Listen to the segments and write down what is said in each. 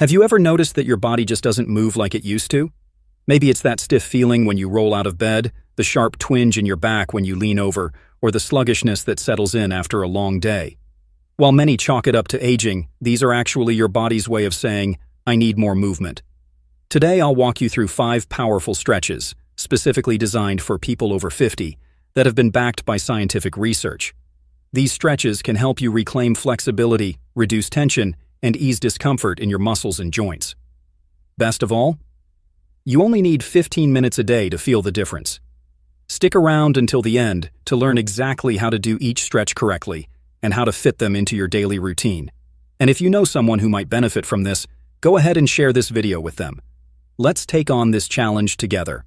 Have you ever noticed that your body just doesn't move like it used to? Maybe it's that stiff feeling when you roll out of bed, the sharp twinge in your back when you lean over, or the sluggishness that settles in after a long day. While many chalk it up to aging, these are actually your body's way of saying, I need more movement. Today I'll walk you through 5 powerful stretches, specifically designed for people over 50, that have been backed by scientific research. These stretches can help you reclaim flexibility, reduce tension, and ease discomfort in your muscles and joints. Best of all, you only need 15 minutes a day to feel the difference. Stick around until the end to learn exactly how to do each stretch correctly and how to fit them into your daily routine. And if you know someone who might benefit from this, go ahead and share this video with them. Let's take on this challenge together.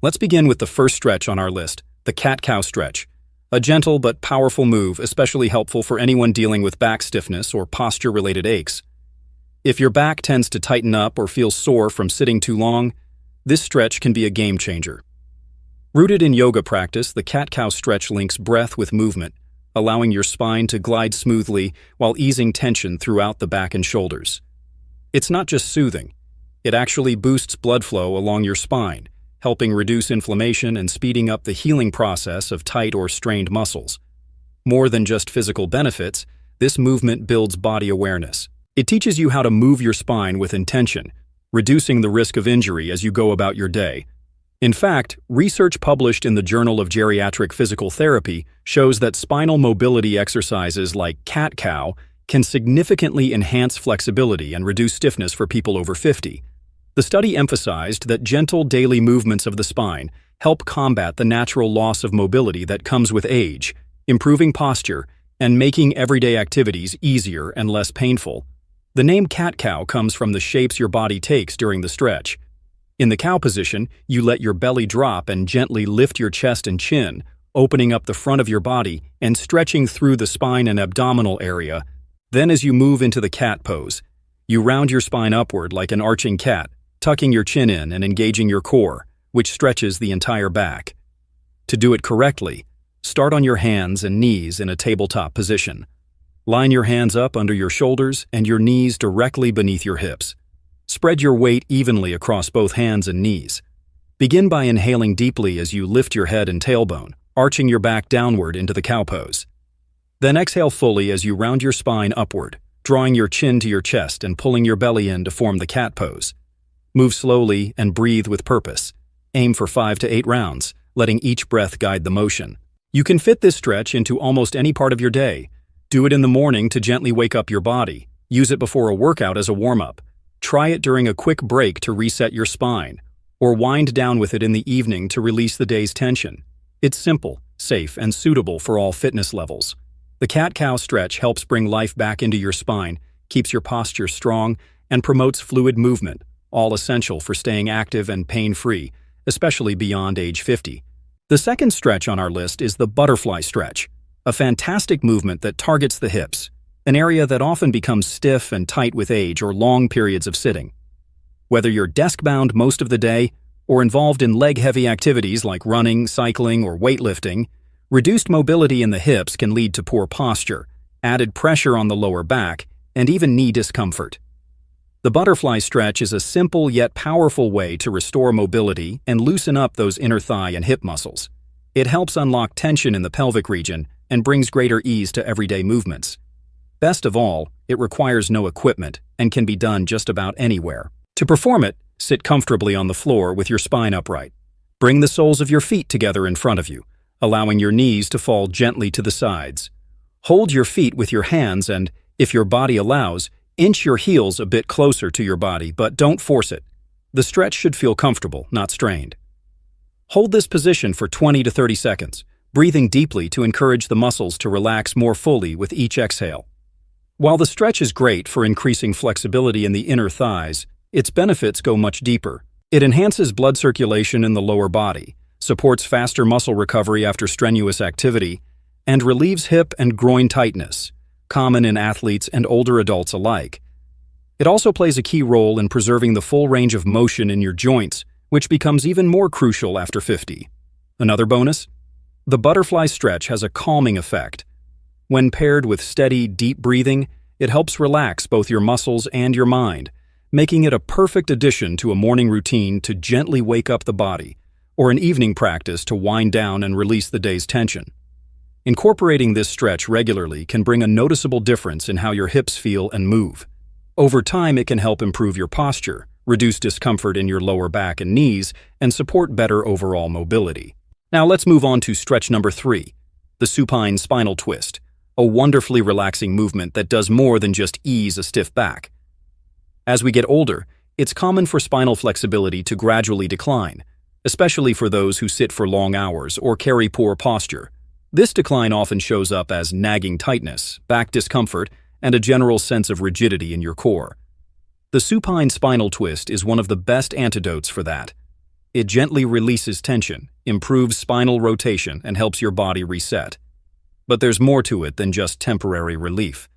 Let's begin with the first stretch on our list, the cat-cow stretch. A gentle but powerful move, especially helpful for anyone dealing with back stiffness or posture-related aches. If your back tends to tighten up or feels sore from sitting too long, this stretch can be a game changer. Rooted in yoga practice, the cat-cow stretch links breath with movement, allowing your spine to glide smoothly while easing tension throughout the back and shoulders. It's not just soothing, it actually boosts blood flow along your spine, helping reduce inflammation and speeding up the healing process of tight or strained muscles. More than just physical benefits, this movement builds body awareness. It teaches you how to move your spine with intention, reducing the risk of injury as you go about your day. In fact, research published in the Journal of Geriatric Physical Therapy shows that spinal mobility exercises like cat-cow can significantly enhance flexibility and reduce stiffness for people over 50. The study emphasized that gentle daily movements of the spine help combat the natural loss of mobility that comes with age, improving posture and making everyday activities easier and less painful. The name cat-cow comes from the shapes your body takes during the stretch. In the cow position, you let your belly drop and gently lift your chest and chin, opening up the front of your body and stretching through the spine and abdominal area. Then as you move into the cat pose, you round your spine upward like an arching cat, tucking your chin in and engaging your core, which stretches the entire back. To do it correctly, start on your hands and knees in a tabletop position. Line your hands up under your shoulders and your knees directly beneath your hips. Spread your weight evenly across both hands and knees. Begin by inhaling deeply as you lift your head and tailbone, arching your back downward into the cow pose. Then exhale fully as you round your spine upward, drawing your chin to your chest and pulling your belly in to form the cat pose. Move slowly and breathe with purpose. Aim for 5 to 8 rounds, letting each breath guide the motion. You can fit this stretch into almost any part of your day. Do it in the morning to gently wake up your body. Use it before a workout as a warm-up. Try it during a quick break to reset your spine, or wind down with it in the evening to release the day's tension. It's simple, safe, and suitable for all fitness levels. The cat-cow stretch helps bring life back into your spine, keeps your posture strong, and promotes fluid movement, all essential for staying active and pain-free, especially beyond age 50. The second stretch on our list is the butterfly stretch, a fantastic movement that targets the hips, an area that often becomes stiff and tight with age or long periods of sitting. Whether you're desk-bound most of the day or involved in leg-heavy activities like running, cycling, or weightlifting, reduced mobility in the hips can lead to poor posture, added pressure on the lower back, and even knee discomfort. The butterfly stretch is a simple yet powerful way to restore mobility and loosen up those inner thigh and hip muscles. It helps unlock tension in the pelvic region and brings greater ease to everyday movements. Best of all, it requires no equipment and can be done just about anywhere. To perform it, sit comfortably on the floor with your spine upright. Bring the soles of your feet together in front of you, allowing your knees to fall gently to the sides. Hold your feet with your hands and, if your body allows, inch your heels a bit closer to your body, but don't force it. The stretch should feel comfortable, not strained. Hold this position for 20 to 30 seconds, breathing deeply to encourage the muscles to relax more fully with each exhale. While the stretch is great for increasing flexibility in the inner thighs, its benefits go much deeper. It enhances blood circulation in the lower body, supports faster muscle recovery after strenuous activity, and relieves hip and groin tightness, common in athletes and older adults alike. It also plays a key role in preserving the full range of motion in your joints, which becomes even more crucial after 50. Another bonus? The butterfly stretch has a calming effect. When paired with steady, deep breathing, it helps relax both your muscles and your mind, making it a perfect addition to a morning routine to gently wake up the body, or an evening practice to wind down and release the day's tension. Incorporating this stretch regularly can bring a noticeable difference in how your hips feel and move. Over time, it can help improve your posture, reduce discomfort in your lower back and knees, and support better overall mobility. Now let's move on to stretch number 3, the supine spinal twist, a wonderfully relaxing movement that does more than just ease a stiff back. As we get older, it's common for spinal flexibility to gradually decline, especially for those who sit for long hours or carry poor posture. This decline often shows up as nagging tightness, back discomfort, and a general sense of rigidity in your core. The supine spinal twist is one of the best antidotes for that. It gently releases tension, improves spinal rotation, and helps your body reset. But there's more to it than just temporary relief.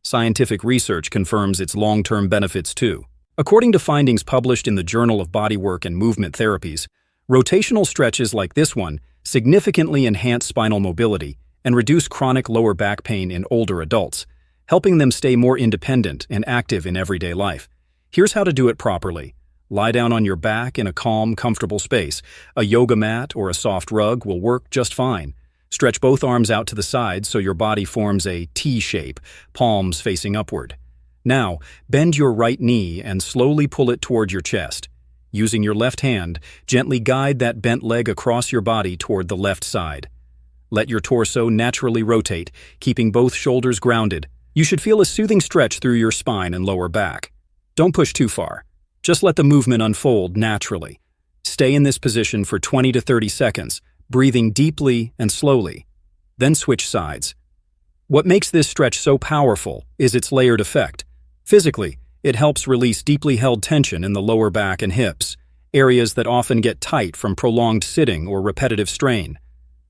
Scientific research confirms its long-term benefits too. According to findings published in the Journal of Bodywork and Movement Therapies, rotational stretches like this one significantly enhance spinal mobility and reduce chronic lower back pain in older adults, helping them stay more independent and active in everyday life. Here's how to do it properly. Lie down on your back in a calm, comfortable space. A yoga mat or a soft rug will work just fine. Stretch both arms out to the sides so your body forms a T shape, palms facing upward. Now, bend your right knee and slowly pull it toward your chest. Using your left hand, gently guide that bent leg across your body toward the left side. Let your torso naturally rotate, keeping both shoulders grounded. You should feel a soothing stretch through your spine and lower back. Don't push too far. Just let the movement unfold naturally. Stay in this position for 20 to 30 seconds, breathing deeply and slowly. Then switch sides. What makes this stretch so powerful is its layered effect. Physically, it helps release deeply held tension in the lower back and hips, areas that often get tight from prolonged sitting or repetitive strain.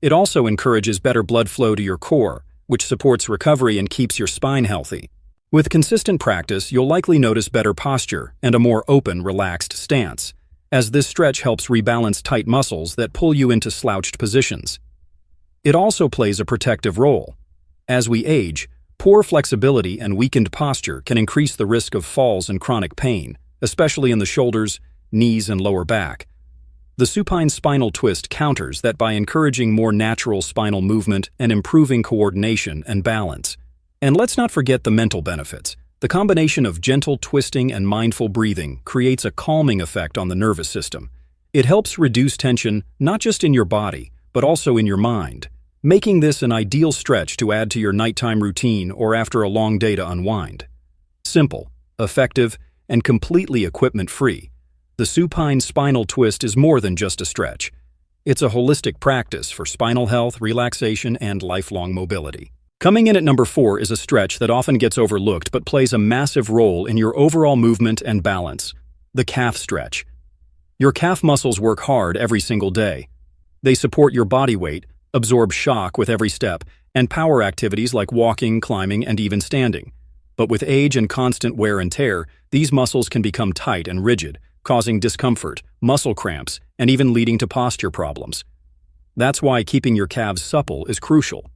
It also encourages better blood flow to your core, which supports recovery and keeps your spine healthy. With consistent practice, you'll likely notice better posture and a more open, relaxed stance, as this stretch helps rebalance tight muscles that pull you into slouched positions. It also plays a protective role. As we age, poor flexibility and weakened posture can increase the risk of falls and chronic pain, especially in the shoulders, knees, and lower back. The supine spinal twist counters that by encouraging more natural spinal movement and improving coordination and balance. And let's not forget the mental benefits. The combination of gentle twisting and mindful breathing creates a calming effect on the nervous system. It helps reduce tension not just in your body, but also in your mind, making this an ideal stretch to add to your nighttime routine or after a long day to unwind. Simple, effective, and completely equipment-free, the supine spinal twist is more than just a stretch. It's a holistic practice for spinal health, relaxation, and lifelong mobility. Coming in at number 4 is a stretch that often gets overlooked but plays a massive role in your overall movement and balance, the calf stretch. Your calf muscles work hard every single day. They support your body weight, absorb shock with every step, and power activities like walking, climbing, and even standing. But with age and constant wear and tear, these muscles can become tight and rigid, causing discomfort, muscle cramps, and even leading to posture problems. That's why keeping your calves supple is crucial.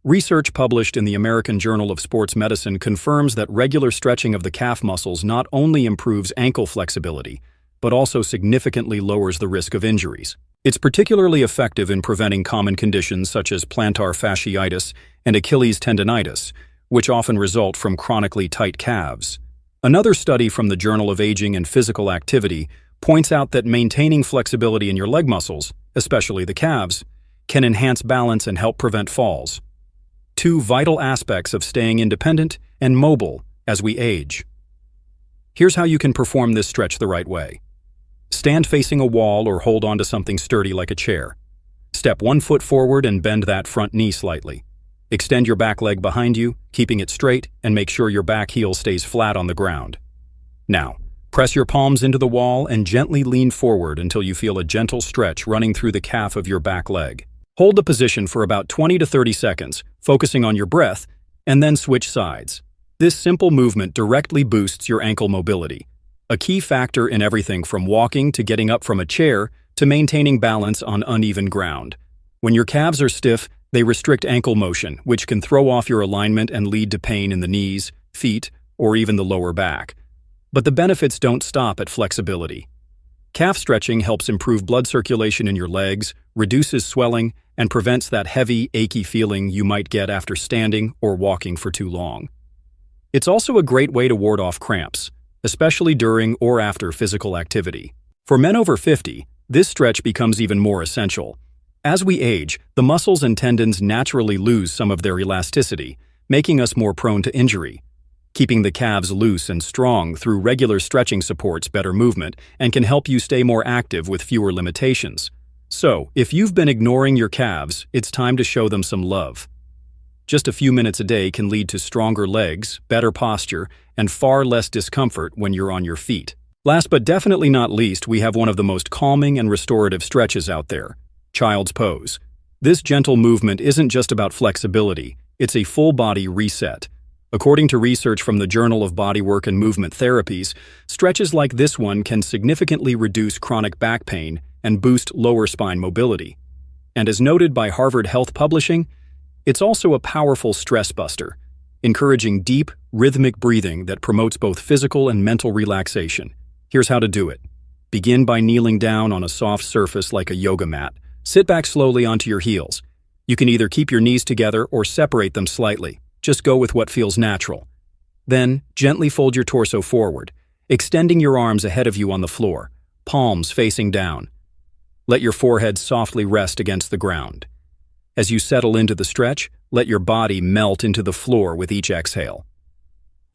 Research published in the American Journal of Sports Medicine confirms that regular stretching of the calf muscles not only improves ankle flexibility, but also significantly lowers the risk of injuries. It's particularly effective in preventing common conditions such as plantar fasciitis and Achilles tendonitis, which often result from chronically tight calves. Another study from the Journal of Aging and Physical Activity points out that maintaining flexibility in your leg muscles, especially the calves, can enhance balance and help prevent falls. Two vital aspects of staying independent and mobile as we age. Here's how you can perform this stretch the right way. Stand facing a wall or hold onto something sturdy like a chair. Step one foot forward and bend that front knee slightly. Extend your back leg behind you, keeping it straight, and make sure your back heel stays flat on the ground. Now, press your palms into the wall and gently lean forward until you feel a gentle stretch running through the calf of your back leg. Hold the position for about 20 to 30 seconds, focusing on your breath, and then switch sides. This simple movement directly boosts your ankle mobility, a key factor in everything from walking to getting up from a chair to maintaining balance on uneven ground. When your calves are stiff, they restrict ankle motion, which can throw off your alignment and lead to pain in the knees, feet, or even the lower back. But the benefits don't stop at flexibility. Calf stretching helps improve blood circulation in your legs, reduces swelling, and prevents that heavy, achy feeling you might get after standing or walking for too long. It's also a great way to ward off cramps, especially during or after physical activity. For men over 50, this stretch becomes even more essential. As we age, the muscles and tendons naturally lose some of their elasticity, making us more prone to injury. Keeping the calves loose and strong through regular stretching supports better movement and can help you stay more active with fewer limitations. So, if you've been ignoring your calves, it's time to show them some love. Just a few minutes a day can lead to stronger legs, better posture, and far less discomfort when you're on your feet. Last but definitely not least, we have one of the most calming and restorative stretches out there: child's pose. This gentle movement isn't just about flexibility, it's a full-body reset. According to research from the Journal of Bodywork and Movement Therapies, stretches like this one can significantly reduce chronic back pain and boost lower spine mobility. And as noted by Harvard Health Publishing, it's also a powerful stress buster, encouraging deep, rhythmic breathing that promotes both physical and mental relaxation. Here's how to do it. Begin by kneeling down on a soft surface like a yoga mat. Sit back slowly onto your heels. You can either keep your knees together or separate them slightly. Just go with what feels natural. Then, gently fold your torso forward, extending your arms ahead of you on the floor, palms facing down. Let your forehead softly rest against the ground. As you settle into the stretch, let your body melt into the floor with each exhale.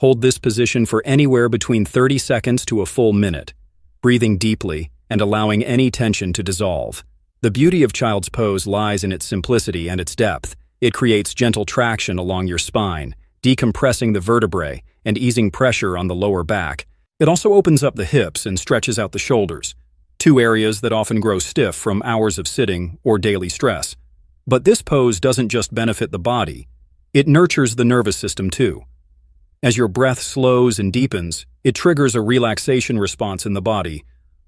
Hold this position for anywhere between 30 seconds to a full minute, breathing deeply and allowing any tension to dissolve. The beauty of child's pose lies in its simplicity and its depth. It creates gentle traction along your spine, decompressing the vertebrae and easing pressure on the lower back. It also opens up the hips and stretches out the shoulders, two areas that often grow stiff from hours of sitting or daily stress. But this pose doesn't just benefit the body, it nurtures the nervous system too. As your breath slows and deepens, it triggers a relaxation response in the body,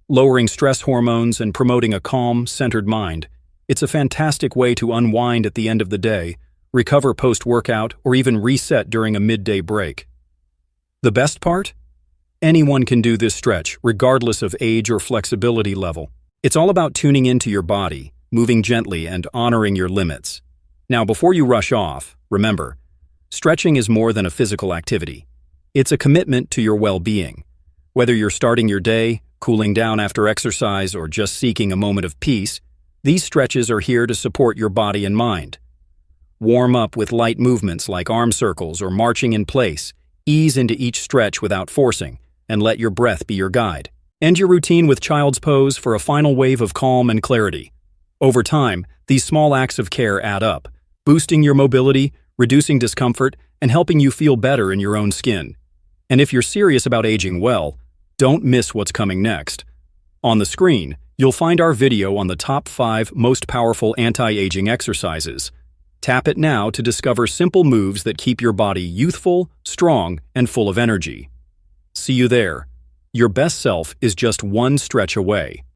lowering stress hormones and promoting a calm, centered mind. It's a fantastic way to unwind at the end of the day, recover post-workout, or even reset during a midday break. The best part? Anyone can do this stretch, regardless of age or flexibility level. It's all about tuning into your body, moving gently and honoring your limits. Now, before you rush off, remember, stretching is more than a physical activity. It's a commitment to your well-being. Whether you're starting your day, cooling down after exercise, or just seeking a moment of peace, these stretches are here to support your body and mind. Warm up with light movements like arm circles or marching in place. Ease into each stretch without forcing, and let your breath be your guide. End your routine with child's pose for a final wave of calm and clarity. Over time, these small acts of care add up, boosting your mobility, reducing discomfort, and helping you feel better in your own skin. And if you're serious about aging well, don't miss what's coming next. On the screen, you'll find our video on the top 5 most powerful anti-aging exercises. Tap it now to discover simple moves that keep your body youthful, strong, and full of energy. See you there. Your best self is just one stretch away.